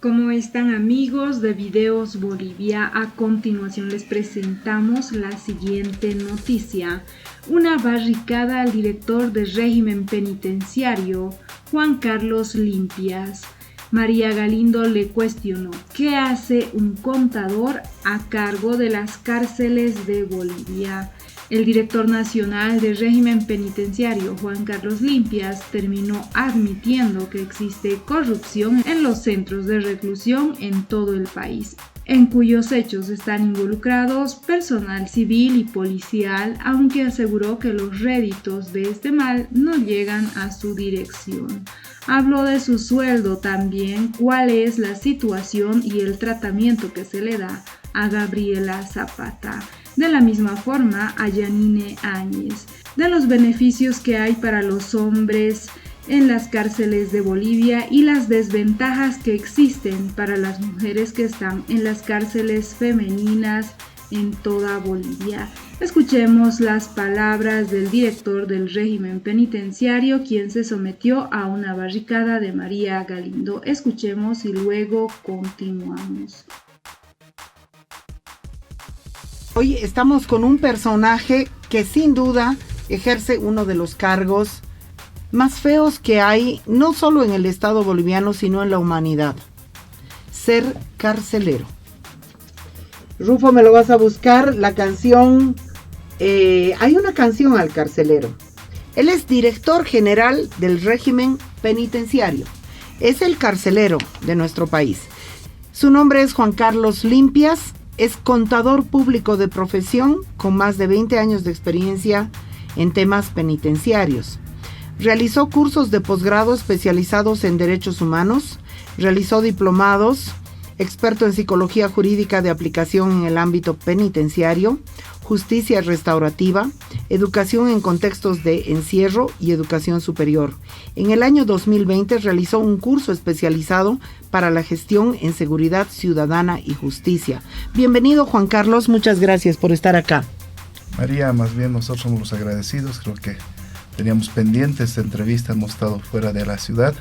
¿Cómo están, amigos de Videos Bolivia? A continuación les presentamos la siguiente noticia. Una barricada al director del régimen penitenciario, Juan Carlos Limpias. María Galindo le cuestionó: ¿qué hace un contador a cargo de las cárceles de Bolivia? El director nacional del régimen penitenciario, Juan Carlos Limpias, terminó admitiendo que existe corrupción en los centros de reclusión en todo el país, en cuyos hechos están involucrados personal civil y policial, aunque aseguró que los réditos de este mal no llegan a su dirección. Habló de su sueldo también, cuál es la situación y el tratamiento que se le da a Gabriela Zapata. De la misma forma a Yanine Áñez, de los beneficios que hay para los hombres en las cárceles de Bolivia y las desventajas que existen para las mujeres que están en las cárceles femeninas en toda Bolivia. Escuchemos las palabras del director del régimen penitenciario, quien se sometió a una barricada de María Galindo. Escuchemos y luego continuamos. Hoy estamos con un personaje que sin duda ejerce uno de los cargos más feos que hay, no solo en el Estado boliviano, sino en la humanidad: ser carcelero. Rufo, me lo vas a buscar, la canción, hay una canción al carcelero. Él es director general del régimen penitenciario, es el carcelero de nuestro país. Su nombre es Juan Carlos Limpias. Es contador público de profesión con más de 20 años de experiencia en temas penitenciarios. Realizó cursos de posgrado especializados en derechos humanos, realizó diplomados, experto en psicología jurídica de aplicación en el ámbito penitenciario, justicia restaurativa, educación en contextos de encierro y educación superior. En el año 2020 realizó un curso especializado para la gestión en seguridad ciudadana y justicia. Bienvenido, Juan Carlos, muchas gracias por estar acá. María, más bien nosotros somos los agradecidos, creo que teníamos pendiente esta entrevista, hemos estado fuera de la ciudad,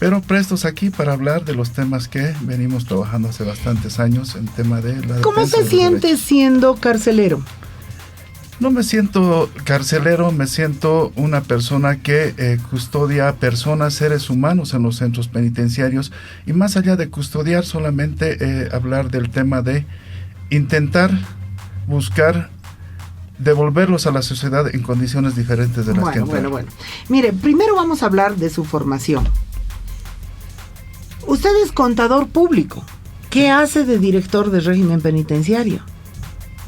pero prestos aquí para hablar de los temas que venimos trabajando hace bastantes años en tema de la defensa. ¿Cómo se siente siendo carcelero? No me siento carcelero, me siento una persona que custodia a personas, seres humanos en los centros penitenciarios, y más allá de custodiar, solamente hablar del tema de intentar buscar devolverlos a la sociedad en condiciones diferentes de las que entraron. Bueno. Mire, primero vamos a hablar de su formación. Usted es contador público. ¿Qué hace de director de régimen penitenciario?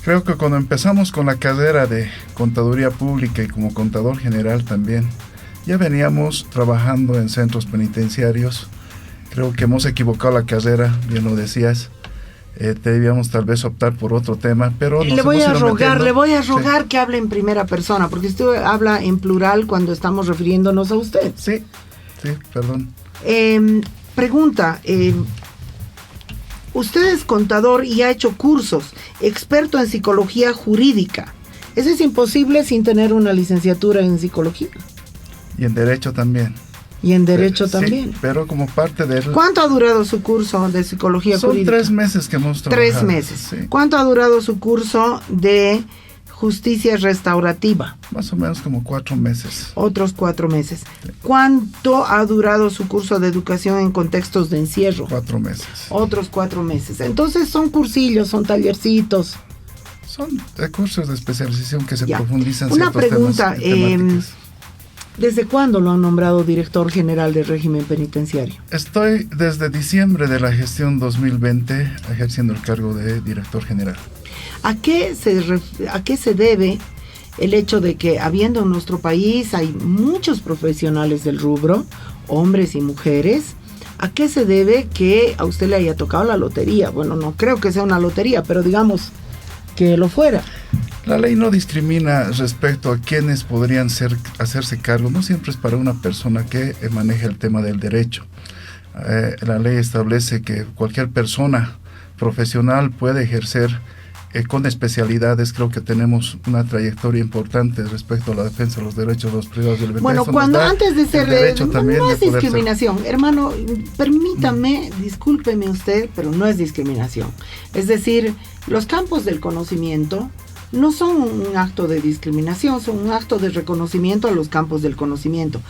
Creo que cuando empezamos con la carrera de contaduría pública y como contador general también, ya veníamos trabajando en centros penitenciarios. Creo que hemos equivocado la carrera, bien lo decías. Debíamos tal vez optar por otro tema, pero le voy a rogar que hable en primera persona, porque usted habla en plural cuando estamos refiriéndonos a usted. Sí, perdón. Pregunta, usted es contador y ha hecho cursos, experto en psicología jurídica. Eso es imposible sin tener una licenciatura en psicología. Y en derecho también. Y en derecho también. Sí, pero como parte de... ¿Cuánto ha durado su curso de psicología jurídica? Son 3 meses que hemos trabajado. 3 meses. Sí. ¿Cuánto ha durado su curso de justicia restaurativa? Más o menos como 4 meses. Otros 4 meses. Sí. ¿Cuánto ha durado su curso de educación en contextos de encierro? 4 meses. Otros 4 meses. Entonces son cursillos, son tallercitos. Son cursos de especialización que se profundizan en una ciertos pregunta, temas. ¿Desde cuándo lo han nombrado director general del régimen penitenciario? Estoy desde diciembre de la gestión 2020 ejerciendo el cargo de director general. ¿A qué se debe el hecho de que, habiendo en nuestro país hay muchos profesionales del rubro, hombres y mujeres, a qué se debe que a usted le haya tocado la lotería? Bueno, no creo que sea una lotería, pero digamos que lo fuera. La ley no discrimina respecto a quienes podrían hacerse cargo, no siempre es para una persona que maneja el tema del derecho. La ley establece que cualquier persona profesional puede ejercer con especialidades. Creo que tenemos una trayectoria importante respecto a la defensa de los derechos de los privados de libertad. Bueno, Eso cuando nos da antes de ser... no es discriminación. Hermano, permítame, discúlpeme usted, pero no es discriminación. Es decir, los campos del conocimiento no son un acto de discriminación, son un acto de reconocimiento a los campos del conocimiento.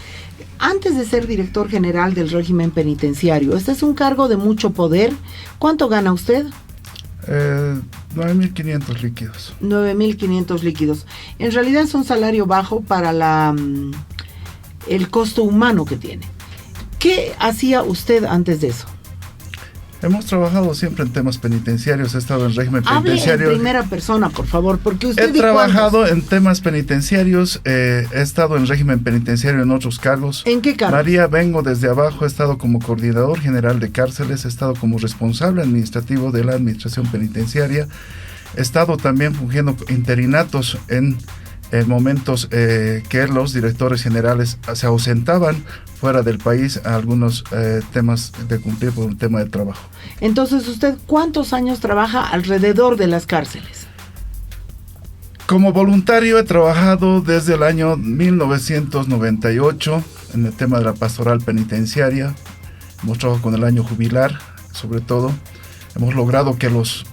Antes de ser director general del régimen penitenciario, este es un cargo de mucho poder. ¿Cuánto gana usted? 9.500 líquidos. 9.500 líquidos. En realidad es un salario bajo para el costo humano que tiene. ¿Qué hacía usted antes de eso? Hemos trabajado siempre en temas penitenciarios, he estado en régimen penitenciario. Hable en primera persona, por favor, porque usted... He trabajado en temas penitenciarios, he estado en régimen penitenciario en otros cargos. ¿En qué cargos? María, vengo desde abajo, he estado como coordinador general de cárceles, he estado como responsable administrativo de la administración penitenciaria, he estado también fungiendo interinatos en momentos que los directores generales se ausentaban fuera del país a algunos temas de cumplir por un tema de trabajo. Entonces, ¿usted cuántos años trabaja alrededor de las cárceles? Como voluntario he trabajado desde el año 1998 en el tema de la pastoral penitenciaria. Hemos trabajado con el año jubilar, sobre todo. Hemos logrado que los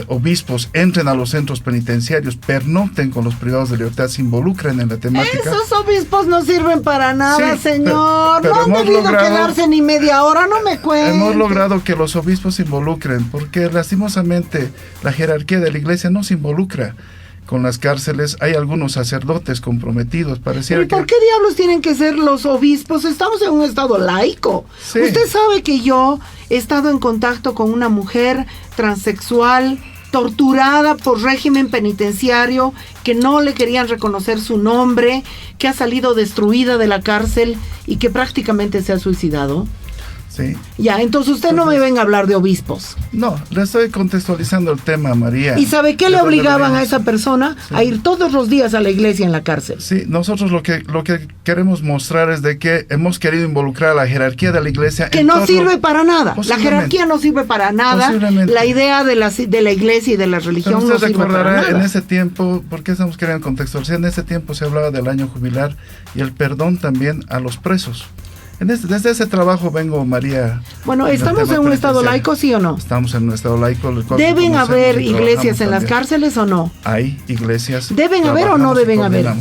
obispos entren a los centros penitenciarios, pernocten con los privados de libertad, se involucren en la temática. Esos obispos no sirven para nada, sí, señor. Pero no han debido quedarse ni media hora, no me cuente. Hemos logrado que los obispos se involucren, porque lastimosamente la jerarquía de la iglesia no se involucra con las cárceles. Hay algunos sacerdotes comprometidos, pareciera. ¿Y por qué diablos tienen que ser los obispos? Estamos en un estado laico. Sí. Usted sabe que yo he estado en contacto con una mujer transexual torturada por régimen penitenciario, que no le querían reconocer su nombre, que ha salido destruida de la cárcel y que prácticamente se ha suicidado. Sí. Ya, entonces usted no me venga a hablar de obispos. No, le estoy contextualizando el tema, María. ¿Y sabe qué le obligaban a esa persona? Sí. A ir todos los días a la iglesia en la cárcel. Sí, nosotros lo que queremos mostrar es de que hemos querido involucrar a la jerarquía de la iglesia. Que no sirve para nada. La jerarquía no sirve para nada. La idea de la iglesia y de la religión no sirve para nada. En ese tiempo, ¿por qué estamos queriendo contextualizar? En ese tiempo se hablaba del año jubilar y el perdón también a los presos. Desde ese trabajo vengo, María. Bueno, ¿estamos en un estado laico, sí o no? Estamos en un estado laico. ¿Deben haber iglesias en las cárceles o no? Hay iglesias. ¿Deben haber o no deben haber?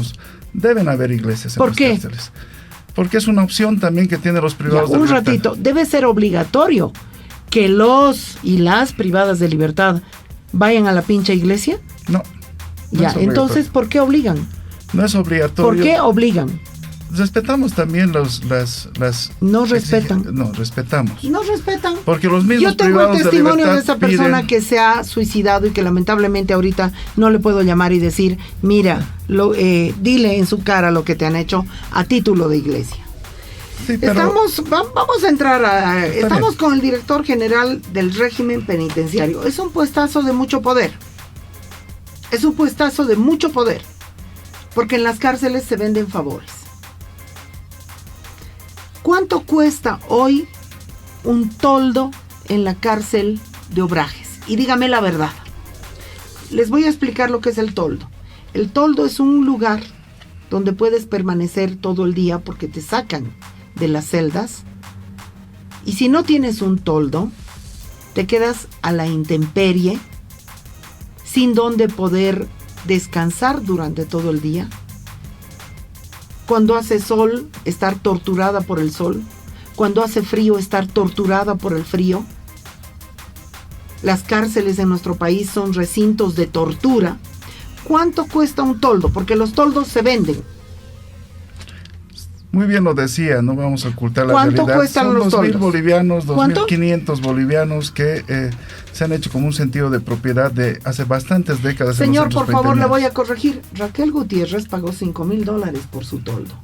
Deben haber iglesias en las cárceles. Porque es una opción también que tienen los privados de libertad. Un ratito, debe ser obligatorio que los y las privadas de libertad vayan a la pinche iglesia. No. Ya, entonces, ¿por qué obligan? No es obligatorio. ¿Por qué obligan? Respetamos también las no respetan. No, respetamos. No respetan. Porque los mismos Yo tengo el testimonio de esa persona piden... que se ha suicidado y que lamentablemente ahorita no le puedo llamar y decir, mira, dile en su cara lo que te han hecho a título de iglesia. Sí, pero... Vamos a entrar estamos con el director general del régimen penitenciario. Es un puestazo de mucho poder. Es un puestazo de mucho poder. Porque en las cárceles se venden favores. ¿Cuánto cuesta hoy un toldo en la cárcel de Obrajes? Y dígame la verdad. Les voy a explicar lo que es el toldo. El toldo es un lugar donde puedes permanecer todo el día porque te sacan de las celdas. Y si no tienes un toldo, te quedas a la intemperie, sin donde poder descansar durante todo el día. Cuando hace sol, estar torturada por el sol. Cuando hace frío, estar torturada por el frío. Las cárceles en nuestro país son recintos de tortura. ¿Cuánto cuesta un toldo? Porque los toldos se venden. Muy bien lo decía, no vamos a ocultar la realidad. ¿Cuánto cuestan los toldos? 2.000 bolivianos, 2.500 bolivianos que se han hecho como un sentido de propiedad de hace bastantes décadas. Señor, por favor, le voy a corregir. Raquel Gutiérrez pagó $5,000 por su toldo.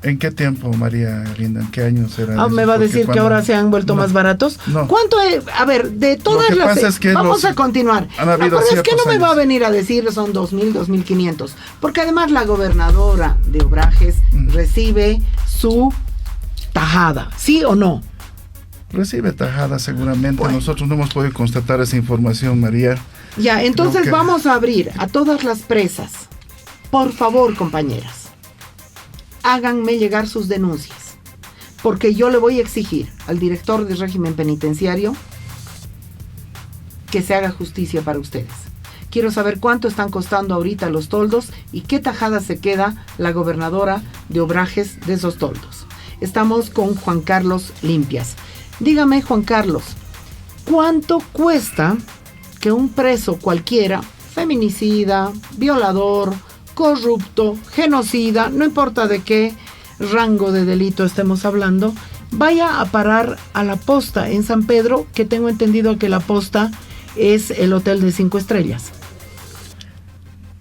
¿En qué tiempo, María Linda? ¿En qué años era? ¿Me va a decir que ahora se han vuelto más baratos? No. ¿Cuánto es? A ver, de todas las... Es que vamos a continuar. Pero es que no me va a venir a decir son 2.000, 2.500. Porque además la gobernadora de Obrajes recibe su tajada. ¿Sí o no? Recibe tajada seguramente. Bueno. Nosotros no hemos podido constatar esa información, María. Ya, entonces que... vamos a abrir a todas las presas. Por favor, compañeras, háganme llegar sus denuncias, porque yo le voy a exigir al director del régimen penitenciario que se haga justicia para ustedes. Quiero saber cuánto están costando ahorita los toldos y qué tajada se queda la gobernadora de Obrajes de esos toldos. Estamos con Juan Carlos Limpias. Dígame, Juan Carlos, ¿cuánto cuesta que un preso cualquiera, feminicida, violador, corrupto, genocida, no importa de qué rango de delito estemos hablando, vaya a parar a La Posta en San Pedro, que tengo entendido que La Posta es el hotel de 5 estrellas?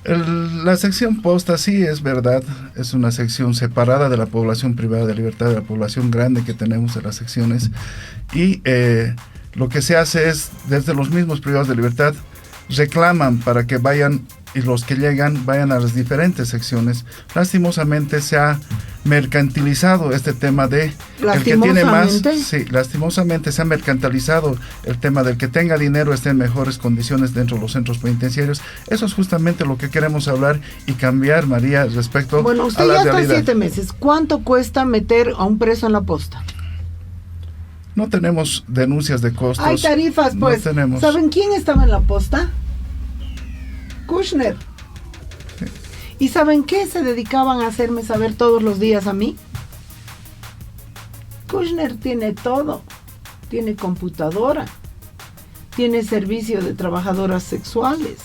La sección Posta, sí, es verdad, es una sección separada de la población privada de libertad, de la población grande que tenemos en las secciones, y lo que se hace es, desde los mismos privados de libertad, reclaman para que vayan, y los que llegan vayan a las diferentes secciones. Lastimosamente se ha mercantilizado este tema de el que tiene más. Sí, lastimosamente se ha mercantilizado el tema del que tenga dinero esté en mejores condiciones dentro de los centros penitenciarios. Eso es justamente lo que queremos hablar y cambiar, María, respecto a la realidad. Bueno, usted ya está 7 meses. ¿Cuánto cuesta meter a un preso en La Posta? No tenemos denuncias de costos. Hay tarifas, pues. No tenemos. ¿Saben quién estaba en La Posta? Kushner. Sí. ¿Y saben qué se dedicaban a hacerme saber todos los días a mí? Kushner tiene todo. Tiene computadora. Tiene servicio de trabajadoras sexuales.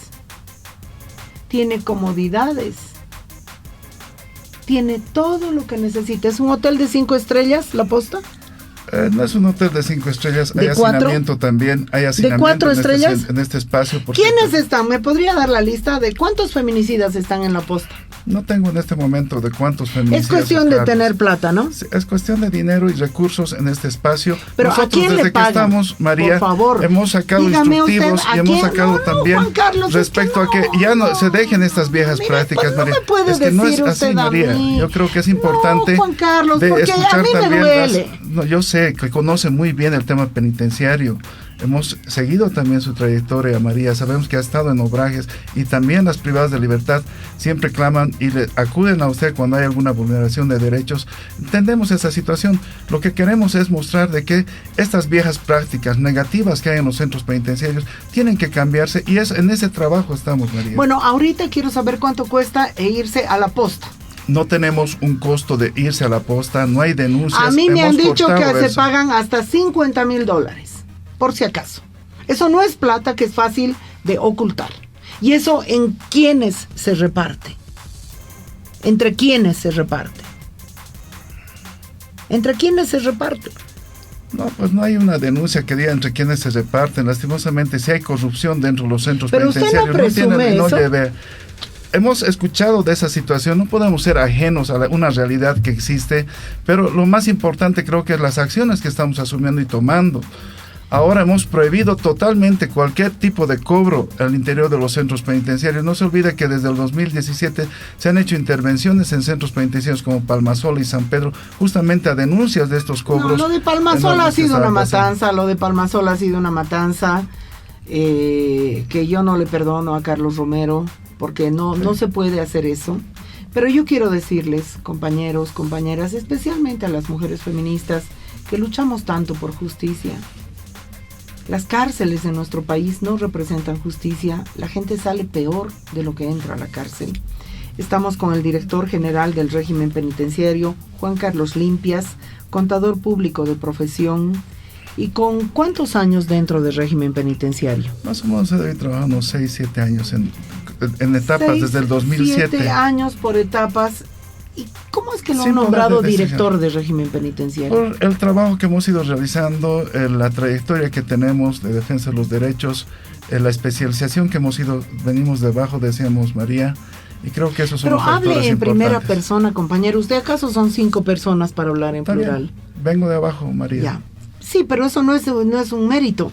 Tiene comodidades. Tiene todo lo que necesita. ¿Es un hotel de 5 estrellas, La Posta? No es un hotel de 5 estrellas, hay ¿De 4? Hacinamiento también, hay hacinamiento. ¿De 4 estrellas? En este espacio. ¿Quiénes están? ¿Me podría dar la lista de cuántos feminicidas están en La Posta? No tengo en este momento de cuántos feminicidas. Es cuestión de tener plata, ¿no? Sí, es cuestión de dinero y recursos en este espacio. Pero nosotros, ¿a quién desde le pagan? que estamos, María, por favor, hemos sacado dígame instructivos usted, y hemos quién? sacado también Juan Carlos, respecto es que a que ya no se dejen estas viejas mire, prácticas, pues no María. me puede es que no es decir así, usted a María. mí. Yo creo que es importante Juan Carlos, de porque escuchar a mí me también duele. No, yo sé que conoce muy bien el tema penitenciario. Hemos seguido también su trayectoria, María. Sabemos que ha estado en Obrajes y también las privadas de libertad siempre claman y le acuden a usted cuando hay alguna vulneración de derechos. Entendemos esa situación. Lo que queremos es mostrar de que estas viejas prácticas negativas que hay en los centros penitenciarios tienen que cambiarse y es en ese trabajo estamos, María. Bueno, ahorita quiero saber cuánto cuesta irse a La Posta. No tenemos un costo de irse a La Posta, no hay denuncias. A mí me han dicho que se eso. pagan hasta $50,000, por si acaso. Eso no es plata que es fácil de ocultar. ¿Y eso en quiénes se reparte? ¿Entre quiénes se reparte? ¿Entre quiénes se reparte? No, pues no hay una denuncia que diga entre quienes se reparten. Lastimosamente, si hay corrupción dentro de los centros Pero usted penitenciarios. no presume eso. Hemos escuchado de esa situación, no podemos ser ajenos a una realidad que existe, pero lo más importante creo que es las acciones que estamos asumiendo y tomando. Ahora hemos prohibido totalmente cualquier tipo de cobro al interior de los centros penitenciarios. No se olvide que desde el 2017 se han hecho intervenciones en centros penitenciarios como Palmasola y San Pedro, justamente a denuncias de estos cobros. No, lo de Palmasola ha sido una matanza, lo de Palmasola ha sido una matanza que yo no le perdono a Carlos Romero, porque no se puede hacer eso. Pero yo quiero decirles, compañeros, compañeras, especialmente a las mujeres feministas, que luchamos tanto por justicia. Las cárceles en nuestro país no representan justicia. La gente sale peor de lo que entra a la cárcel. Estamos con el director general del régimen penitenciario, Juan Carlos Limpias, contador público de profesión. ¿Y con cuántos años dentro del régimen penitenciario? Más o menos he trabajado 6, 7 años en etapas, desde el 2007. 7 años por etapas. ¿Y cómo es que lo Sí, han nombrado por director de régimen penitenciario? Por el trabajo que hemos ido realizando, la trayectoria que tenemos de defensa de los derechos, la especialización que venimos debajo, decíamos, María, y creo que esos son los factores hable en primera importantes. persona, compañero. ¿Usted acaso son 5 personas para hablar en Está plural? bien. Vengo de abajo, María. Ya. Sí, pero eso no es un mérito.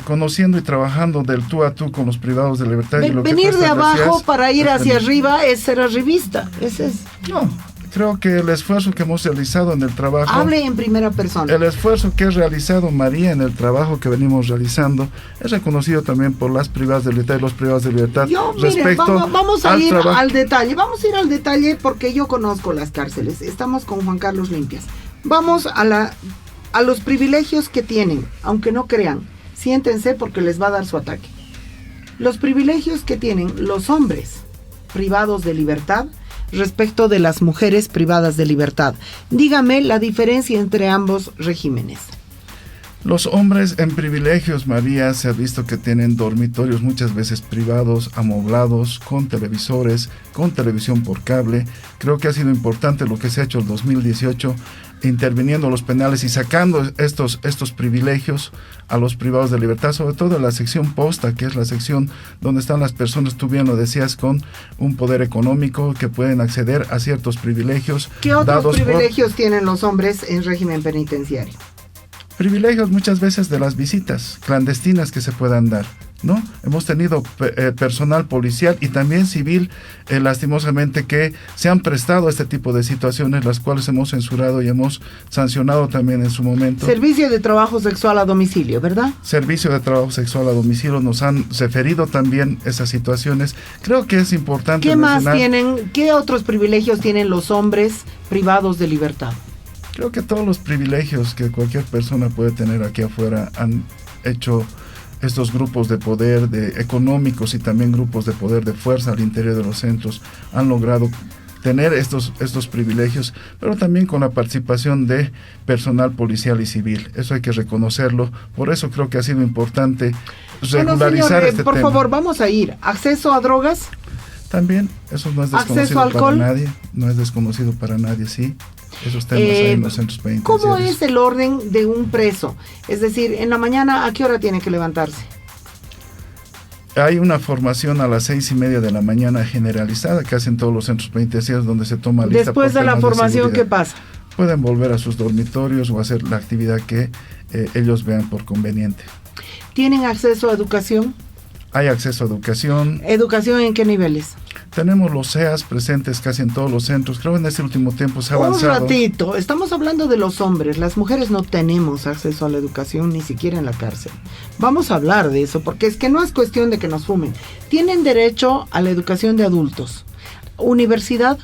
Conociendo y trabajando del tú a tú con los privados de libertad. Y lo que Venir tú de abajo establecías, para ir es hacia venir. arriba es ser arribista. Ese es. No, Creo que el esfuerzo que hemos realizado en el trabajo... Hable en primera persona. El esfuerzo que ha realizado María en el trabajo que venimos realizando es reconocido también por las privadas de libertad y los privados de libertad. Vamos a ir al detalle. Vamos a ir al detalle porque yo conozco las cárceles. Estamos con Juan Carlos Limpias. Vamos a los privilegios que tienen, aunque no crean. Siéntense porque les va a dar su ataque. Los privilegios que tienen los hombres privados de libertad respecto de las mujeres privadas de libertad. Dígame la diferencia entre ambos regímenes. Los hombres en privilegios, María, se ha visto que tienen dormitorios muchas veces privados, amoblados, con televisores, con televisión por cable. Creo que ha sido importante lo que se ha hecho el 2018, interviniendo los penales y sacando estos privilegios a los privados de libertad, sobre todo en la sección posta, que es la sección donde están las personas, tú bien lo decías, con un poder económico que pueden acceder a ciertos privilegios. ¿Qué otros privilegios tienen los hombres en régimen penitenciario? Privilegios muchas veces de las visitas clandestinas que se puedan dar, ¿no? Hemos tenido personal policial y también civil, lastimosamente, que se han prestado a este tipo de situaciones, las cuales hemos censurado y hemos sancionado también en su momento. Servicio de trabajo sexual a domicilio, ¿verdad? Servicio de trabajo sexual a domicilio, nos han referido también esas situaciones. Creo que es importante ¿Qué otros privilegios tienen los hombres privados de libertad? Creo que todos los privilegios que cualquier persona puede tener aquí afuera han hecho estos grupos de poder económicos y también grupos de poder de fuerza al interior de los centros han logrado tener estos privilegios, pero también con la participación de personal policial y civil. Eso hay que reconocerlo. Por eso creo que ha sido importante regularizar este tema. Por favor, vamos a ir. ¿Acceso a drogas? También, eso no es desconocido para nadie. No es desconocido para nadie, sí. Esos temas hay en los centros penitenciarios. ¿Cómo es el orden de un preso? Es decir, en la mañana, ¿a qué hora tiene que levantarse? Hay una formación a las 6:30 de la mañana generalizada que hacen todos los centros penitenciarios donde se toma lista. Después de la formación, ¿qué pasa? Pueden volver a sus dormitorios o hacer la actividad que ellos vean por conveniente. ¿Tienen acceso a educación? Hay acceso a educación. ¿Educación en qué niveles? Tenemos los CEAS presentes casi en todos los centros. Creo que en este último tiempo se ha avanzado. Un ratito, estamos hablando de los hombres. Las mujeres no tenemos acceso a la educación, ni siquiera en la cárcel. Vamos a hablar de eso, porque es que no es cuestión de que nos fumen. Tienen derecho a la educación de adultos. ¿Universidad?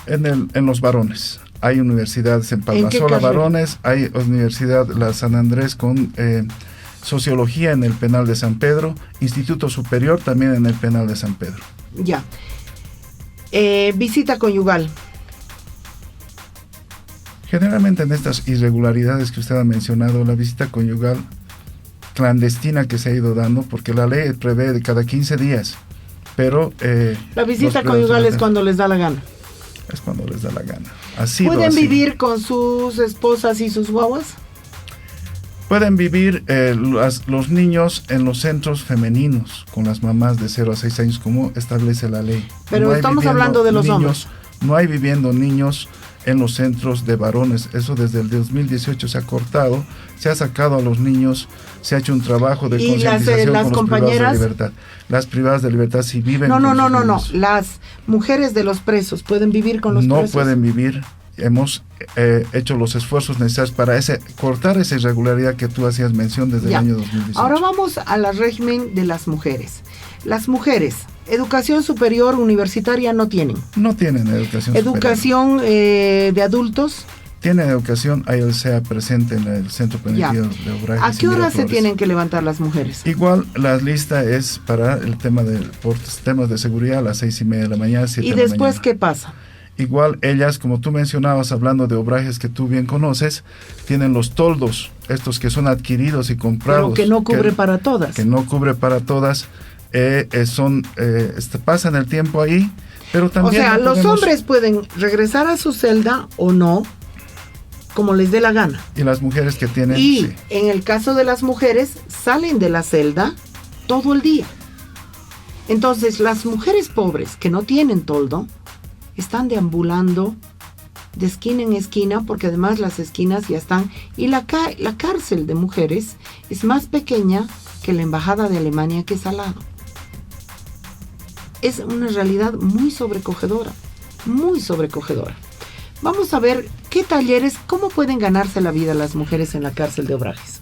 En los varones. Hay universidades en Palmasola, varones. Hay universidad La San Andrés con... Sociología en el Penal de San Pedro, Instituto Superior también en el Penal de San Pedro. Ya. Visita conyugal. Generalmente en estas irregularidades que usted ha mencionado, la visita conyugal clandestina que se ha ido dando, porque la ley prevé de cada 15 días, pero... la visita conyugal es cuando les da la gana. Es cuando les da la gana. ¿Pueden vivir con sus esposas y sus guaguas? Pueden vivir los niños en los centros femeninos con las mamás de 0 a 6 años como establece la ley. Pero no estamos hablando de los hombres. No hay viviendo niños en los centros de varones. Eso desde el 2018 se ha cortado, se ha sacado a los niños, se ha hecho un trabajo de concientización las con compañeras, los privados de libertad. Las privadas de libertad sí viven con sus niños. Las mujeres de los presos pueden vivir con los presos. No pueden vivir. Hemos hecho los esfuerzos necesarios para cortar esa irregularidad que tú hacías mención desde el año 2018. Ahora vamos al régimen de las mujeres. Las mujeres, educación superior universitaria no tienen. No tienen educación superior. Educación de adultos. Tienen educación, hay el SEA presente en el centro penitenciario de Obrajes. ¿A qué hora se tienen que levantar las mujeres? Igual la lista es para el tema por temas de seguridad a las 6:30 de la mañana, 7 de la mañana. ¿Y después qué pasa? Igual ellas, como tú mencionabas, hablando de Obrajes que tú bien conoces, tienen los toldos, estos que son adquiridos y comprados. Pero que no cubre para todas. Que no cubre para todas, pasan el tiempo ahí, pero también... O sea, los hombres pueden regresar a su celda o no, como les dé la gana. Y las mujeres que tienen... Y en el caso de las mujeres, salen de la celda todo el día. Entonces, las mujeres pobres que no tienen toldo, están deambulando de esquina en esquina, porque además las esquinas ya están, y la cárcel de mujeres es más pequeña que la embajada de Alemania, que es al lado. Es una realidad muy sobrecogedora, muy sobrecogedora. Vamos a ver qué talleres, cómo pueden ganarse la vida las mujeres en la cárcel de Obrajes.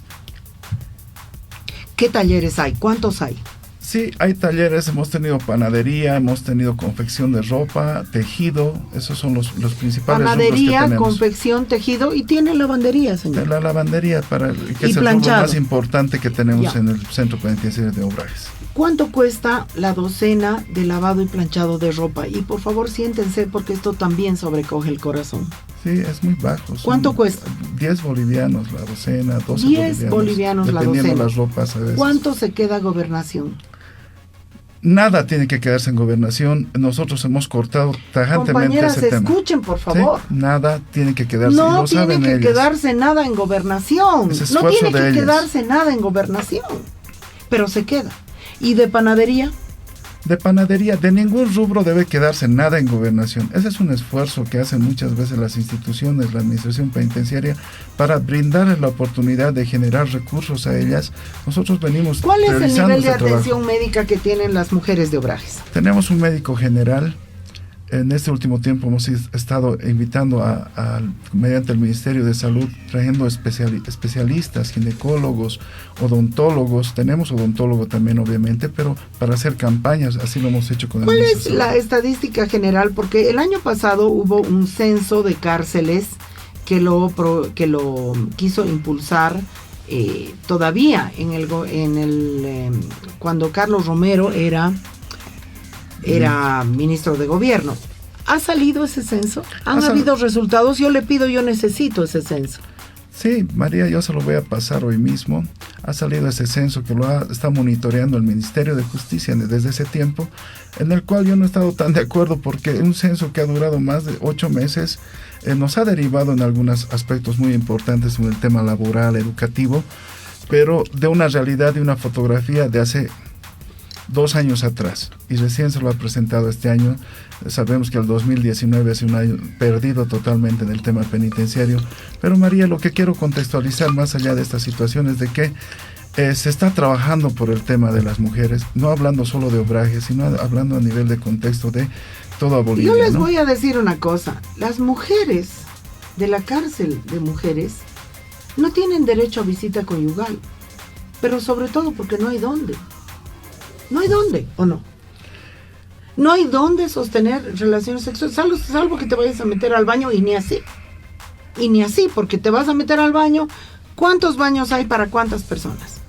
¿Qué talleres hay? ¿Cuántos hay? Sí, hay talleres, hemos tenido panadería, hemos tenido confección de ropa, tejido, esos son los principales rubros que Panadería, tenemos. confección, tejido y tiene lavandería, señor. La lavandería, que es el rubro más importante que tenemos en el centro penitenciario de Obrajes. ¿Cuánto cuesta la docena de lavado y planchado de ropa? Y por favor siéntense porque esto también sobrecoge el corazón. Sí, es muy bajo. ¿Cuánto cuesta? 10 bolivianos la docena, 12 10 bolivianos la docena. Dependiendo las ropas a veces. ¿Cuánto se queda Gobernación? Nada tiene que quedarse en Gobernación. Nosotros hemos cortado tajantemente ese tema. Escuchen, por favor. Sí, nada tiene que quedarse. No lo tiene saben que ellas. quedarse nada en Gobernación. No tiene que quedarse nada en Gobernación. Pero se queda. ¿Y de panadería? De panadería, de ningún rubro debe quedarse nada en Gobernación. Ese es un esfuerzo que hacen muchas veces las instituciones, la administración penitenciaria, para brindarles la oportunidad de generar recursos a ellas. Nosotros venimos ¿Cuál es el nivel de atención trabajo. médica que tienen las mujeres de Obrajes? Tenemos un médico general. En este último tiempo hemos estado invitando mediante el Ministerio de Salud, trayendo especialistas, ginecólogos, odontólogos. Tenemos odontólogo también, obviamente, pero para hacer campañas, así lo hemos hecho con el ¿Cuál Ministerio es la estadística general? Porque el año pasado hubo un censo de cárceles que lo quiso impulsar todavía cuando Carlos Romero era ministro de gobierno. ¿Ha salido ese censo? ¿Han habido resultados? Yo necesito ese censo. Sí, María, yo se lo voy a pasar hoy mismo. Ha salido ese censo que está monitoreando el Ministerio de Justicia desde ese tiempo, en el cual yo no he estado tan de acuerdo porque un censo que ha durado más de 8 meses nos ha derivado en algunos aspectos muy importantes en el tema laboral, educativo, pero de una realidad, de una fotografía de hace 2 años atrás, y recién se lo ha presentado este año. Sabemos que el 2019 es un año perdido totalmente en el tema penitenciario, pero María, lo que quiero contextualizar más allá de esta situación es de que se está trabajando por el tema de las mujeres, no hablando solo de Obrajes, sino hablando a nivel de contexto de toda Bolivia. Yo les voy a decir una cosa, las mujeres de la cárcel de mujeres no tienen derecho a visita conyugal, pero sobre todo porque no hay dónde. No hay dónde, ¿o no? No hay dónde sostener relaciones sexuales, salvo que te vayas a meter al baño y ni así. Y ni así, porque te vas a meter al baño. ¿Cuántos baños hay para cuántas personas?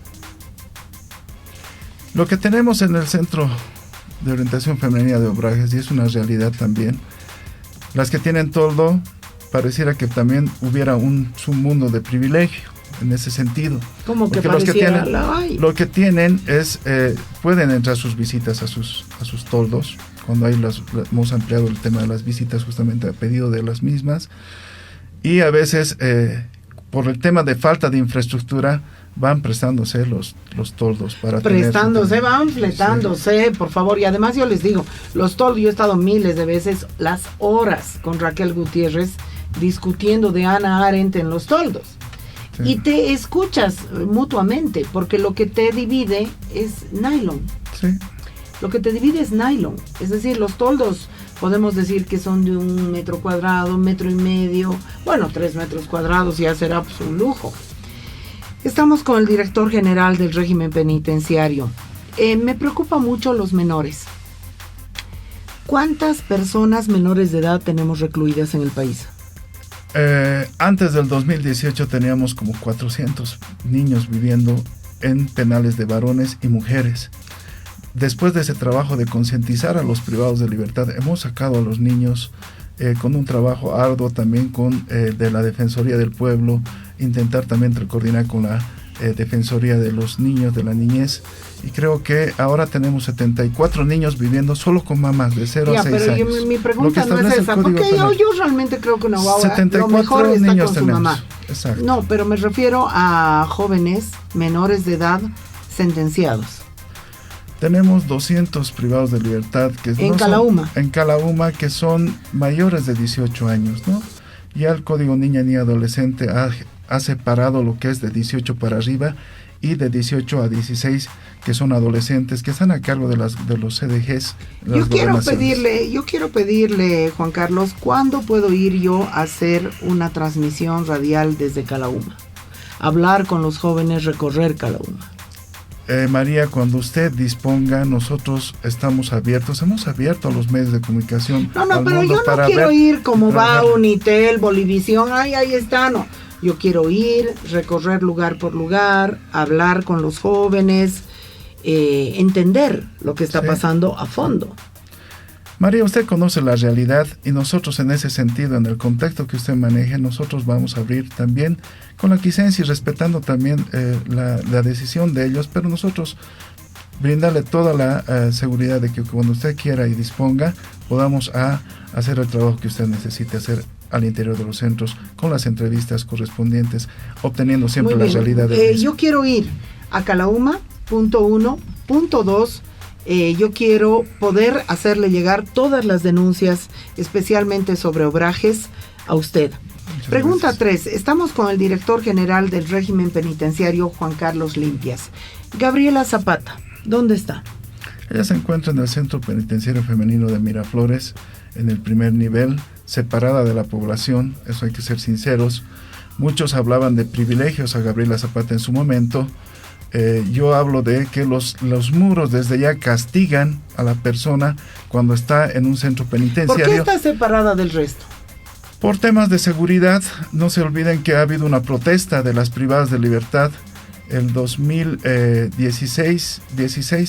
Lo que tenemos en el Centro de Orientación Femenina de Obrajes, y es una realidad también, las que tienen toldo, pareciera que también hubiera un submundo de privilegio en ese sentido. Como que lo que tienen es pueden entrar sus visitas a sus toldos, cuando hemos ampliado el tema de las visitas justamente a pedido de las mismas, y a veces por el tema de falta de infraestructura van prestándose los toldos para van fletándose, sí. Por favor, y además yo les digo, los toldos, yo he estado miles de veces, las horas con Raquel Gutiérrez discutiendo de Ana Arendt en los toldos. Sí. Y te escuchas mutuamente, porque lo que te divide es nylon. Sí. Lo que te divide es nylon. Es decir, los toldos podemos decir que son de 1 metro cuadrado, 1,5 metros, bueno, 3 metros cuadrados ya será pues un lujo. Estamos con el director general del régimen penitenciario. Me preocupa mucho los menores. ¿Cuántas personas menores de edad tenemos recluidas en el país? Antes del 2018 teníamos como 400 niños viviendo en penales de varones y mujeres. Después de ese trabajo de concientizar a los privados de libertad, hemos sacado a los niños con un trabajo arduo también de la Defensoría del Pueblo, intentar también coordinar con la Defensoría de los Niños, de la Niñez, y creo que ahora tenemos 74 niños viviendo solo con mamás de 0 a 6 años. Mi pregunta no es esa, porque yo realmente creo que una guagua lo mejor está con su mamá. Exacto. No, pero me refiero a jóvenes menores de edad sentenciados. Tenemos 200 privados de libertad en Calauma, que son mayores de 18 años, ¿no? Ya el Código Niña ni Adolescente ha separado lo que es de 18 para arriba, y de 18 a 16, que son adolescentes, que están a cargo de los CDGs. Yo quiero pedirle, Juan Carlos, ¿cuándo puedo ir yo a hacer una transmisión radial desde Calauma? Hablar con los jóvenes, recorrer Calauma. María, cuando usted disponga, nosotros estamos abiertos, hemos abierto a los medios de comunicación. No, pero yo no quiero ir como va Unitel, Bolivisión, ahí está, no. Yo quiero ir, recorrer lugar por lugar, hablar con los jóvenes, entender lo que está pasando a fondo. María, usted conoce la realidad y nosotros en ese sentido, en el contexto que usted maneje, nosotros vamos a abrir también con la quiescencia y respetando también la decisión de ellos, pero nosotros brindarle toda la seguridad de que cuando usted quiera y disponga, podamos hacer el trabajo que usted necesite hacer al interior de los centros, con las entrevistas correspondientes, obteniendo siempre la realidad de yo quiero ir a Calauma, punto 1, punto 2, yo quiero poder hacerle llegar todas las denuncias, especialmente sobre obrajes, a usted. Pregunta 3. Estamos con el director general del régimen penitenciario, Juan Carlos Limpias. Gabriela Zapata, ¿dónde está? Ella se encuentra en el Centro Penitenciario Femenino de Miraflores, en el primer nivel, separada de la población, eso hay que ser sinceros. Muchos hablaban de privilegios a Gabriela Zapata en su momento. Yo hablo de que los muros desde ya castigan a la persona cuando está en un centro penitenciario. ¿Por qué está separada del resto? Por temas de seguridad. No se olviden que ha habido una protesta de las privadas de libertad el 2016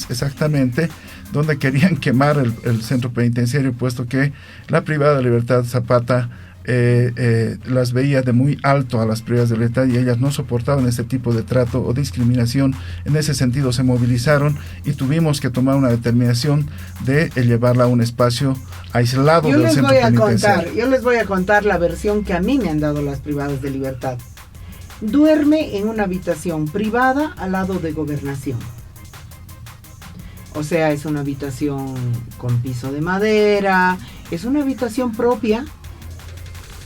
exactamente, donde querían quemar el centro penitenciario, puesto que la privada de libertad Zapata las veía de muy alto a las privadas de libertad y ellas no soportaban este tipo de trato o discriminación. En ese sentido se movilizaron y tuvimos que tomar una determinación de llevarla a un espacio aislado del centro penitenciario. Yo les voy a contar la versión que a mí me han dado las privadas de libertad. Duerme en una habitación privada al lado de Gobernación. O sea, es una habitación con piso de madera, es una habitación propia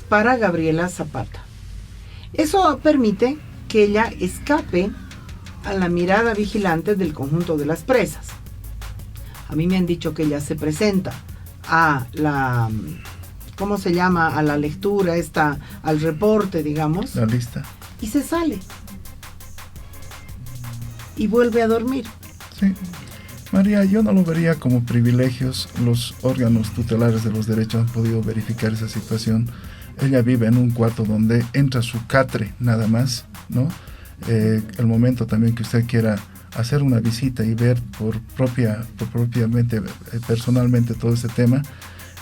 para Gabriela Zapata. Eso permite que ella escape a la mirada vigilante del conjunto de las presas. A mí me han dicho que ella se presenta a la, ¿cómo se llama? A la lectura, al reporte, digamos. La lista. Y se sale. Y vuelve a dormir. Sí. María, yo no lo vería como privilegios. Los órganos tutelares de los derechos han podido verificar esa situación. Ella vive en un cuarto donde entra su catre nada más, ¿no? El momento también que usted quiera hacer una visita y ver propiamente, personalmente todo este tema,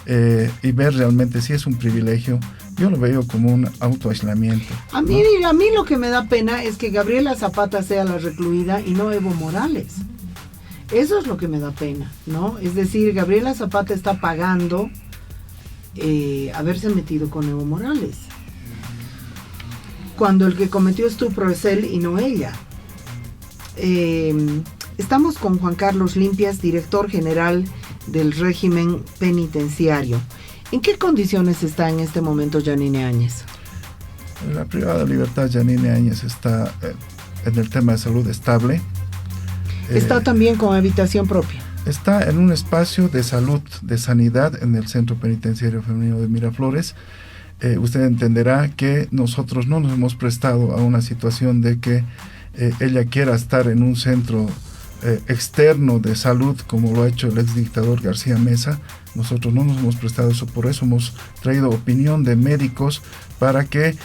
y ver realmente si es un privilegio, yo lo veo como un autoaislamiento. A mí lo que me da pena es que Gabriela Zapata sea la recluida y no Evo Morales. Eso es lo que me da pena, ¿no? Es decir, Gabriela Zapata está pagando haberse metido con Evo Morales, cuando el que cometió estupro es él y no ella. Estamos con Juan Carlos Limpias, director general del régimen penitenciario. ¿En qué condiciones está en este momento Yanine Áñez? La privada de libertad Yanine Áñez está en el tema de salud estable. ¿Está también con habitación propia? Está en un espacio de salud, de sanidad en el Centro Penitenciario Femenino de Miraflores. Usted entenderá que nosotros no nos hemos prestado a una situación de que ella quiera estar en un centro externo de salud como lo ha hecho el exdictador García Mesa. Nosotros no nos hemos prestado eso, por eso hemos traído opinión de médicos para que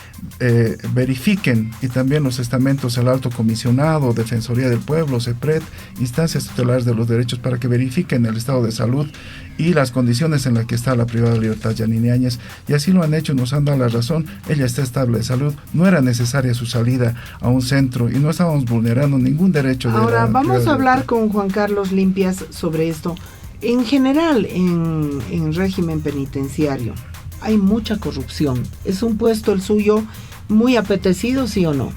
verifiquen, y también los estamentos, el Alto Comisionado, Defensoría del Pueblo, CEPRED, instancias tutelares de los derechos, para que verifiquen el estado de salud y las condiciones en las que está la privada de libertad Yanine Áñez, y así lo han hecho, nos han dado la razón. Ella está estable de salud, no era necesaria su salida a un centro y no estábamos vulnerando ningún derecho. Ahora vamos a hablar con Juan Carlos Limpias sobre esto. En general, en régimen penitenciario hay mucha corrupción. ¿Es un puesto el suyo muy apetecido, sí o no?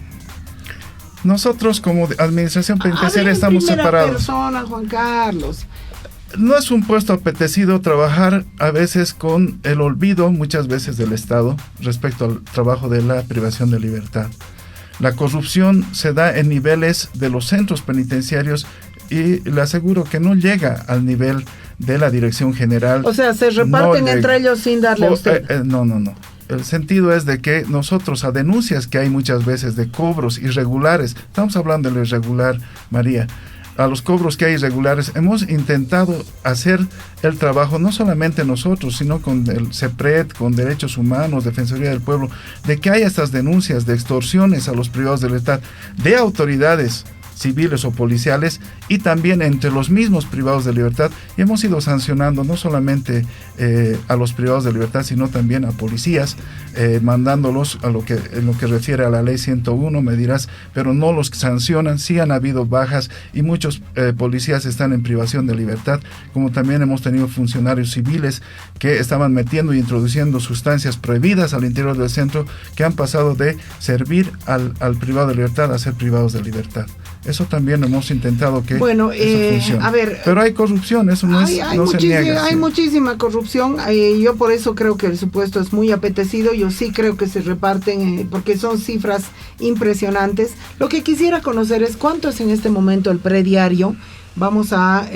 Nosotros como administración penitenciaria estamos separados. Persona, Juan Carlos. No es un puesto apetecido trabajar a veces con el olvido, muchas veces, del Estado respecto al trabajo de la privación de libertad. La corrupción se da en niveles de los centros penitenciarios y le aseguro que no llega al nivel de la dirección general. O sea, se reparten entre ellos sin darle a usted. No. El sentido es de que nosotros, a denuncias que hay muchas veces de cobros irregulares, estamos hablando de lo irregular, María, a los cobros que hay irregulares, hemos intentado hacer el trabajo, no solamente nosotros, sino con el CEPRED, con Derechos Humanos, Defensoría del Pueblo, de que haya estas denuncias de extorsiones a los privados de libertad, de autoridades civiles o policiales y también entre los mismos privados de libertad, y hemos ido sancionando no solamente a los privados de libertad, sino también a policías, mandándolos en lo que refiere a la ley 101, me dirás, pero no los sancionan. Sí han habido bajas y muchos policías están en privación de libertad, como también hemos tenido funcionarios civiles que estaban metiendo y introduciendo sustancias prohibidas al interior del centro, que han pasado de servir al privado de libertad a ser privados de libertad. Eso también hemos intentado que eso funcione. A ver, pero hay corrupción, eso no se niega. Hay muchísima corrupción. Yo por eso creo que el supuesto es muy apetecido. Yo sí creo que se reparten, porque son cifras impresionantes. Lo que quisiera conocer es cuánto es en este momento el prediario. Vamos a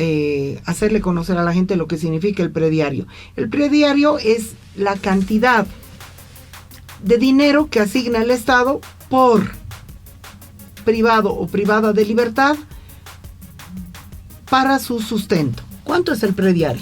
hacerle conocer a la gente lo que significa el prediario. El prediario es la cantidad de dinero que asigna el Estado por privado o privada de libertad para su sustento. ¿Cuánto es el prediario?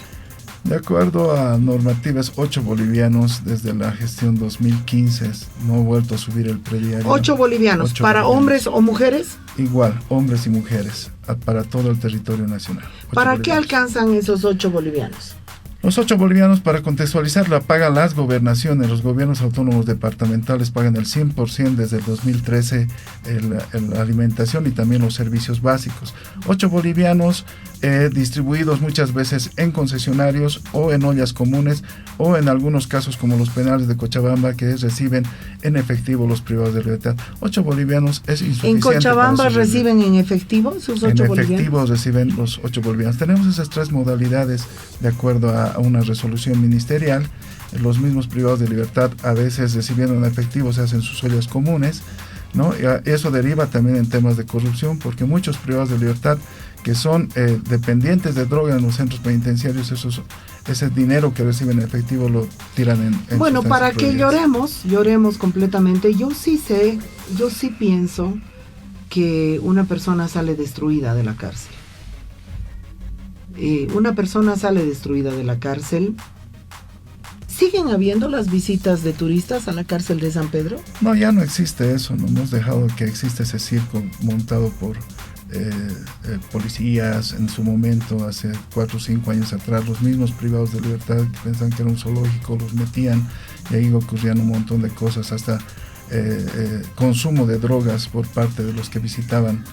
De acuerdo a normativas, 8 bolivianos desde la gestión 2015, no ha vuelto a subir el prediario. 8 bolivianos, ¿para hombres o mujeres? Igual, hombres y mujeres, para todo el territorio nacional. ¿Para qué alcanzan esos 8 bolivianos? Los 8 bolivianos, para contextualizar, la pagan las gobernaciones, los gobiernos autónomos departamentales pagan el 100% desde el 2013 la alimentación y también los servicios básicos. 8 bolivianos distribuidos muchas veces en concesionarios o en ollas comunes o en algunos casos como los penales de Cochabamba que reciben en efectivo los privados de libertad. 8 bolivianos es insuficiente. ¿En Cochabamba reciben en efectivo sus 8 bolivianos? En efectivo reciben los 8 bolivianos. Tenemos esas 3 modalidades de acuerdo a una resolución ministerial. Los mismos privados de libertad a veces recibiendo en efectivo se hacen sus ollas comunes, ¿no? Y eso deriva también en temas de corrupción, porque muchos privados de libertad que son dependientes de droga en los centros penitenciarios, ese dinero que reciben en efectivo lo tiran en bueno, para que lloremos completamente. Yo sí pienso que una persona sale destruida de la cárcel. Una persona sale destruida de la cárcel. ¿Siguen habiendo las visitas de turistas a la cárcel de San Pedro? No, ya no existe eso, no hemos dejado que exista ese circo montado por policías en su momento, hace 4 o 5 años atrás. Los mismos privados de libertad que pensaban que era un zoológico los metían y ahí ocurrían un montón de cosas, hasta consumo de drogas por parte de los que visitaban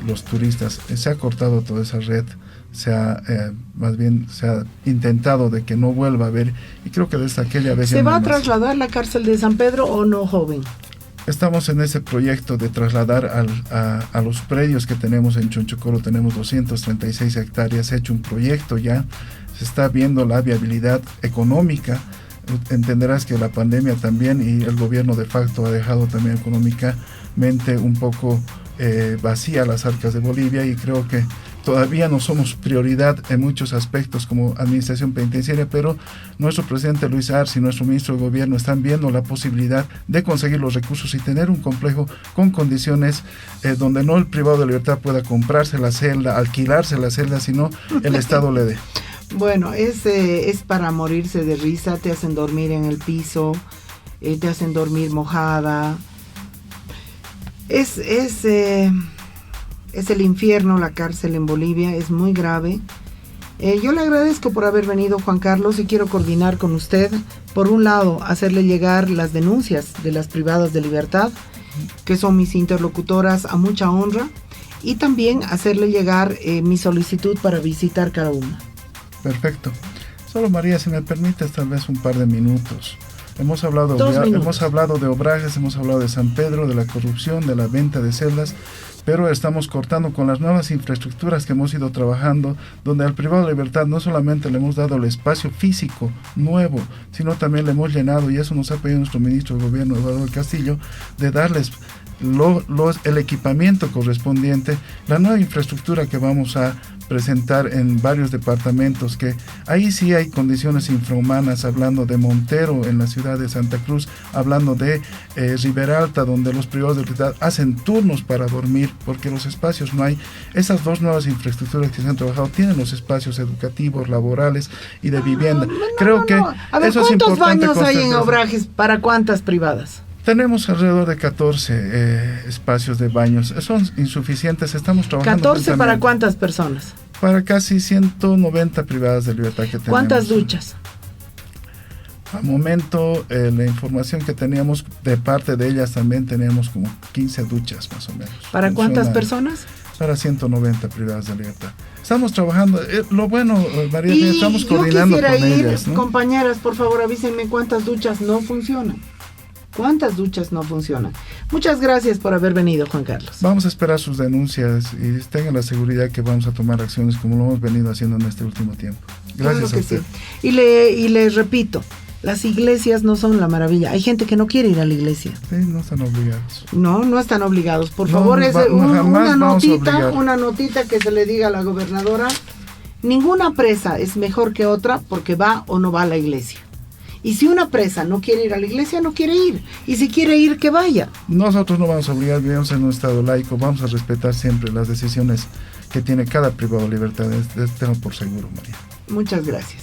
los turistas. Se ha cortado toda esa red, más bien se ha intentado de que no vuelva a haber, y creo que desde aquella vez... ¿Se va a trasladar la cárcel de San Pedro o no, joven? Estamos en ese proyecto de trasladar a los predios que tenemos en Chonchocoro. Tenemos 236 hectáreas, se ha hecho un proyecto ya, se está viendo la viabilidad económica. Entenderás que la pandemia también y el gobierno de facto ha dejado también económicamente un poco vacía las arcas de Bolivia, y creo que todavía no somos prioridad en muchos aspectos como administración penitenciaria, pero nuestro presidente Luis Arce y nuestro ministro de gobierno están viendo la posibilidad de conseguir los recursos y tener un complejo con condiciones donde no el privado de libertad pueda comprarse la celda, alquilarse la celda, sino el Estado le dé. Bueno, es para morirse de risa. Te hacen dormir en el piso, te hacen dormir mojada. Es el infierno la cárcel en Bolivia, es muy grave. Yo le agradezco por haber venido, Juan Carlos, y quiero coordinar con usted. Por un lado, hacerle llegar las denuncias de las privadas de libertad, que son mis interlocutoras a mucha honra, y también hacerle llegar mi solicitud para visitar cada una. Perfecto. Solo, María, si me permites tal vez un par de minutos. Hemos hablado de Obrajes, hemos hablado de San Pedro, de la corrupción, de la venta de celdas, pero estamos cortando con las nuevas infraestructuras que hemos ido trabajando, donde al privado de libertad no solamente le hemos dado el espacio físico nuevo, sino también le hemos llenado, y eso nos ha pedido nuestro ministro de gobierno, Eduardo del Castillo, de darles el equipamiento correspondiente, la nueva infraestructura que vamos a presentar en varios departamentos, que ahí sí hay condiciones infrahumanas, hablando de Montero en la ciudad de Santa Cruz, hablando de Riberalta, donde los privados de libertad hacen turnos para dormir porque los espacios no hay. Esas dos nuevas infraestructuras que se han trabajado tienen los espacios educativos, laborales y de vivienda. Creo que a ver, eso es ¿cuántos importante. baños hay en Obrajes? ¿Para cuántas privadas? Tenemos alrededor de 14 espacios de baños. Son insuficientes. Estamos trabajando. ¿14 para cuántas personas? Para casi 190 privadas de libertad que tenemos. ¿Cuántas duchas? Al momento, la información que teníamos de parte de ellas, también teníamos como 15 duchas más o menos. ¿Para cuántas personas? Para 190 privadas de libertad. Estamos trabajando. Lo bueno, María, estamos coordinando con ellas, ¿no? Compañeras, por favor, avísenme cuántas duchas no funcionan. ¿Cuántas duchas no funcionan? Muchas gracias por haber venido, Juan Carlos. Vamos a esperar sus denuncias y tengan la seguridad que vamos a tomar acciones como lo hemos venido haciendo en este último tiempo. Gracias a usted. Sí. Y le repito, las iglesias no son la maravilla. Hay gente que no quiere ir a la iglesia. Sí, no están obligados. No están obligados. Por favor, una notita que se le diga a la gobernadora. Ninguna presa es mejor que otra porque va o no va a la iglesia. Y si una presa no quiere ir a la iglesia, no quiere ir. Y si quiere ir, que vaya. Nosotros no vamos a obligar, vivimos en un estado laico, vamos a respetar siempre las decisiones que tiene cada privado de libertad. Tengo por seguro, María. Muchas gracias.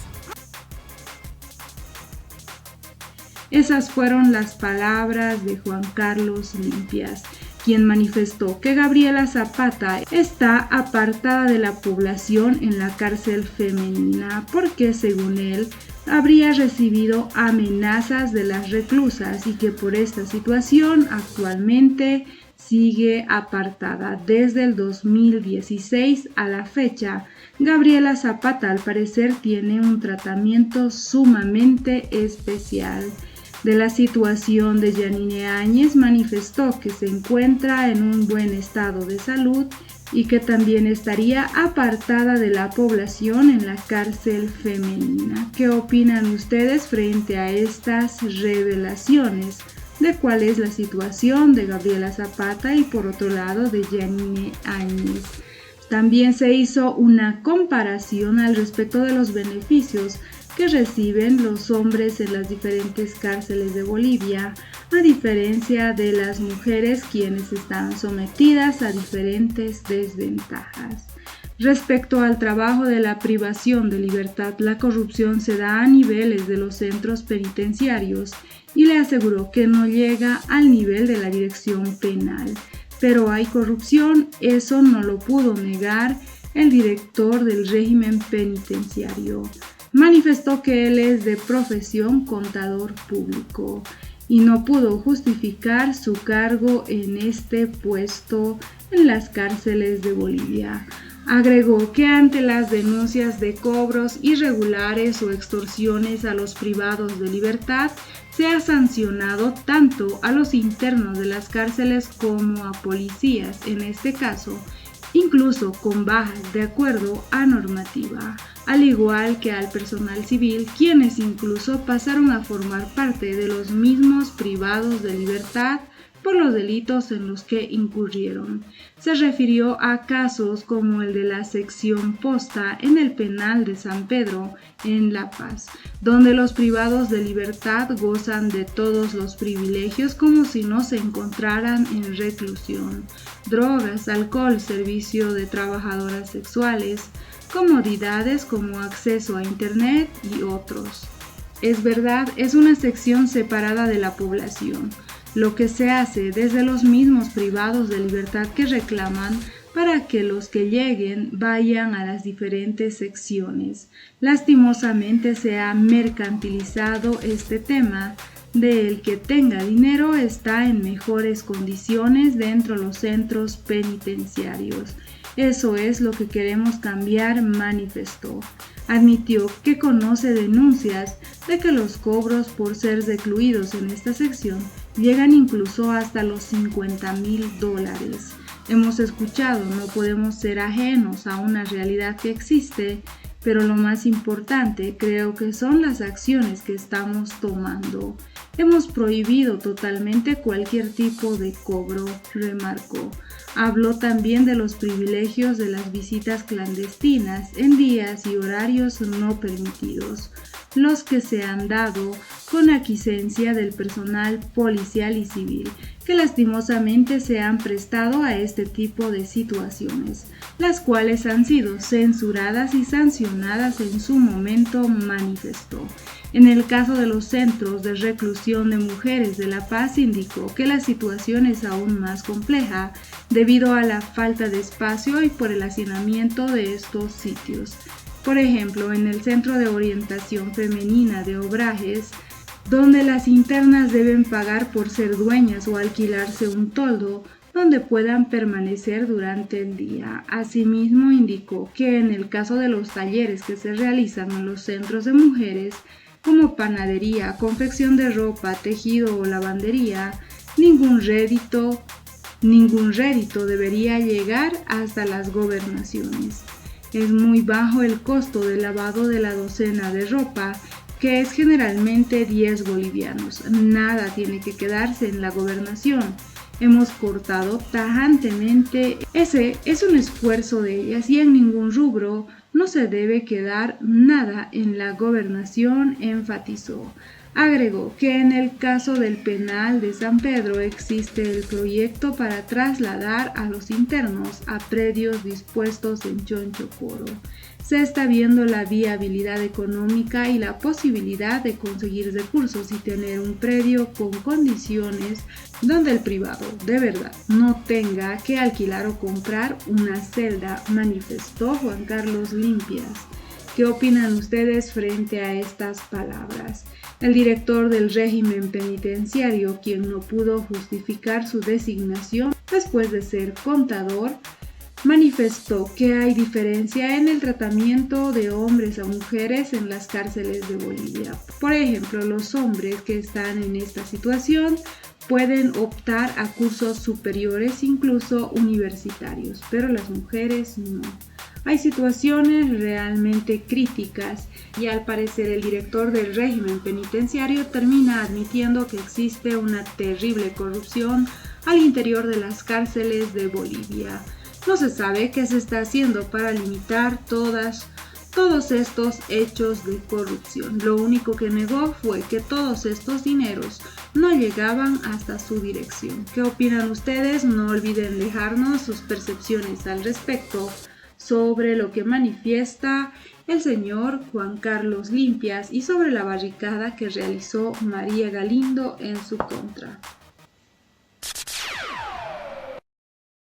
Esas fueron las palabras de Juan Carlos Limpias, quien manifestó que Gabriela Zapata está apartada de la población en la cárcel femenina porque, según él, habría recibido amenazas de las reclusas y que por esta situación actualmente sigue apartada. Desde el 2016 a la fecha, Gabriela Zapata al parecer tiene un tratamiento sumamente especial. De la situación de Yanine Áñez manifestó que se encuentra en un buen estado de salud y que también estaría apartada de la población en la cárcel femenina. ¿Qué opinan ustedes frente a estas revelaciones de cuál es la situación de Gabriela Zapata y por otro lado de Yanine Áñez? También se hizo una comparación al respecto de los beneficios que reciben los hombres en las diferentes cárceles de Bolivia, a diferencia de las mujeres quienes están sometidas a diferentes desventajas. Respecto al trabajo de la privación de libertad, la corrupción se da a niveles de los centros penitenciarios y le aseguró que no llega al nivel de la dirección penal. Pero hay corrupción, eso no lo pudo negar el director del régimen penitenciario. Manifestó que él es de profesión contador público y no pudo justificar su cargo en este puesto en las cárceles de Bolivia. Agregó que ante las denuncias de cobros irregulares o extorsiones a los privados de libertad, se ha sancionado tanto a los internos de las cárceles como a policías, en este caso, incluso con bajas de acuerdo a normativa, al igual que al personal civil, quienes incluso pasaron a formar parte de los mismos privados de libertad por los delitos en los que incurrieron. Se refirió a casos como el de la sección posta en el penal de San Pedro, en La Paz, donde los privados de libertad gozan de todos los privilegios como si no se encontraran en reclusión: drogas, alcohol, servicio de trabajadoras sexuales, comodidades como acceso a internet y otros. Es verdad, es una sección separada de la población, lo que se hace desde los mismos privados de libertad que reclaman para que los que lleguen vayan a las diferentes secciones. Lastimosamente se ha mercantilizado este tema de el que tenga dinero está en mejores condiciones dentro de los centros penitenciarios. Eso es lo que queremos cambiar, manifestó. Admitió que conoce denuncias de que los cobros por ser recluidos en esta sección llegan incluso hasta los $50,000. Hemos escuchado, no podemos ser ajenos a una realidad que existe, Pero lo más importante creo que son las acciones que estamos tomando. Hemos prohibido totalmente cualquier tipo de cobro, remarcó. Habló también de los privilegios de las visitas clandestinas en días y horarios no permitidos, los que se han dado con aquiescencia del personal policial y civil, que lastimosamente se han prestado a este tipo de situaciones, las cuales han sido censuradas y sancionadas en su momento, manifestó. En el caso de los centros de reclusión de mujeres de La Paz, indicó que la situación es aún más compleja debido a la falta de espacio y por el hacinamiento de estos sitios. Por ejemplo, en el Centro de Orientación Femenina de Obrajes, donde las internas deben pagar por ser dueñas o alquilarse un toldo donde puedan permanecer durante el día. Asimismo, indicó que en el caso de los talleres que se realizan en los centros de mujeres, como panadería, confección de ropa, tejido o lavandería, ningún rédito debería llegar hasta las gobernaciones. Es muy bajo el costo del lavado de la docena de ropa, que es generalmente 10 bolivianos. Nada tiene que quedarse en la gobernación. Hemos cortado tajantemente. Ese es un esfuerzo de ellas y en ningún rubro no se debe quedar nada en la gobernación, enfatizó. Agregó que en el caso del penal de San Pedro existe el proyecto para trasladar a los internos a predios dispuestos en Chonchocoro. Se está viendo la viabilidad económica y la posibilidad de conseguir recursos y tener un predio con condiciones donde el privado de verdad no tenga que alquilar o comprar una celda, manifestó Juan Carlos Limpias. ¿Qué opinan ustedes frente a estas palabras? El director del régimen penitenciario, quien no pudo justificar su designación después de ser contador, manifestó que hay diferencia en el tratamiento de hombres a mujeres en las cárceles de Bolivia. Por ejemplo, los hombres que están en esta situación pueden optar a cursos superiores, incluso universitarios, pero las mujeres no. Hay situaciones realmente críticas y al parecer el director del régimen penitenciario termina admitiendo que existe una terrible corrupción al interior de las cárceles de Bolivia. No se sabe qué se está haciendo para limitar todos estos hechos de corrupción. Lo único que negó fue que todos estos dineros no llegaban hasta su dirección. ¿Qué opinan ustedes? No olviden dejarnos sus percepciones al respecto sobre lo que manifiesta el señor Juan Carlos Limpias y sobre la barricada que realizó María Galindo en su contra.